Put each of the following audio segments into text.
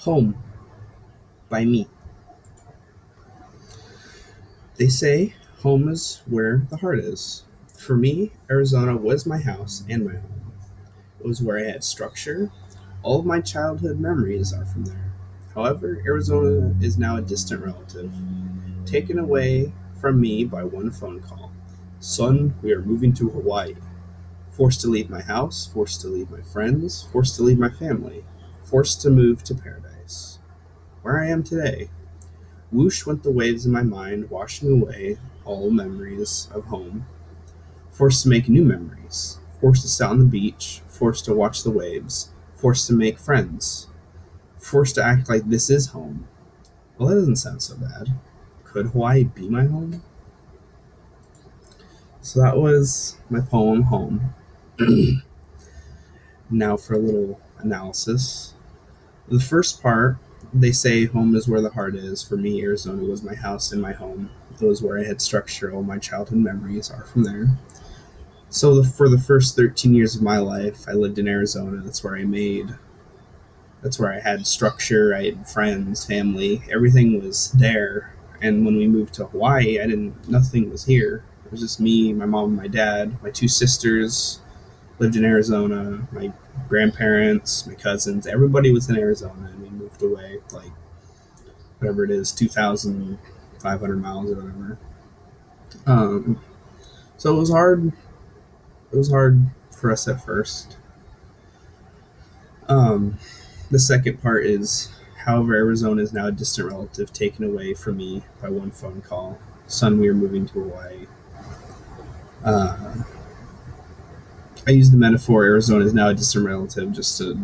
Home by me. They say home is where the heart is. For me, Arizona was my house and my home. It was where I had structure. All of my childhood memories are from there. However, Arizona is now a distant relative, taken away from me by one phone call. Son, we are moving to Hawaii. Forced to leave my house, forced to leave my friends, forced to leave my family, forced to move to paradise. Where I am today. Whoosh went the waves in my mind, washing away all memories of home. Forced to make new memories. Forced to sit on the beach. Forced to watch the waves. Forced to make friends. Forced to act like this is home. Well, that doesn't sound so bad. Could Hawaii be my home? So that was my poem, Home. Now for a little analysis. The first part, they say home is where the heart is. For me, Arizona was my house and my home. It was where I had structure. All my childhood memories are from there. So for the first 13 years of my life, I lived in Arizona. That's where I had structure. I had friends, family. Everything was there. And when we moved to Hawaii, nothing was here. It was just me, my mom, and my dad. My two sisters lived in Arizona. My grandparents, my cousins, everybody was in Arizona, and we moved away like whatever it is, 2,500 miles or whatever. Um, so it was hard. It was hard for us at first. Um, the second part is, however, Arizona is now a distant relative taken away from me by one phone call. Son, we are moving to Hawaii. Uh, I use the metaphor Arizona is now a distant relative just to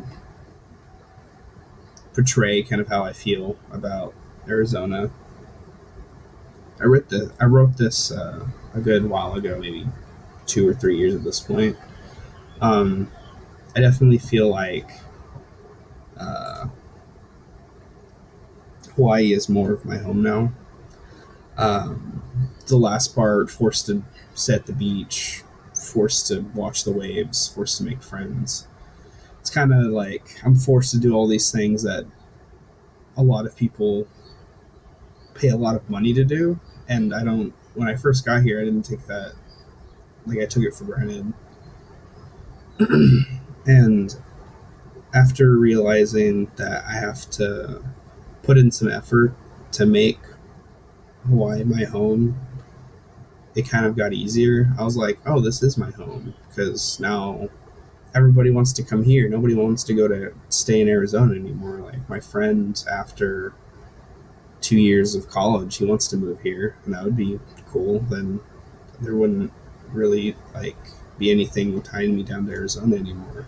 portray kind of how I feel about Arizona. I wrote this a good while ago, maybe 2 or 3 years at this point. Um, I definitely feel like uh, Hawaii is more of my home now. Um, the last part, forced to sit at the beach, forced to watch the waves, forced to make friends. It's kind of like I'm forced to do all these things that a lot of people pay a lot of money to do, and I don't. When I first got here, I didn't take that. Like I took it for granted, and after realizing that I have to put in some effort to make Hawaii my home, it kind of got easier. I was like, oh, this is my home because now everybody wants to come here. Nobody wants to go to stay in Arizona anymore. Like my friend, after 2 years of college, he wants to move here, and that would be cool. Then there wouldn't really like be anything tying me down to Arizona anymore.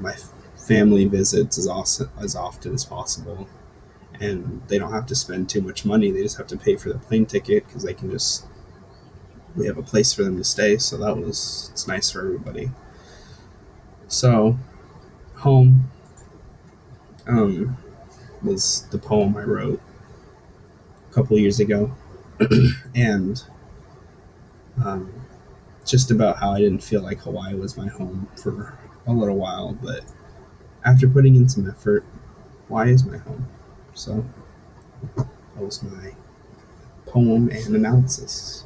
My family visits as often as possible, and they don't have to spend too much money. They just have to pay for the plane ticket because we have a place for them to stay. So it's nice for everybody. So home um, was the poem I wrote a couple of years ago, and um, just about how I didn't feel like Hawaii was my home for a little while, but after putting in some effort, Hawaii is my home. So that was my poem and analysis.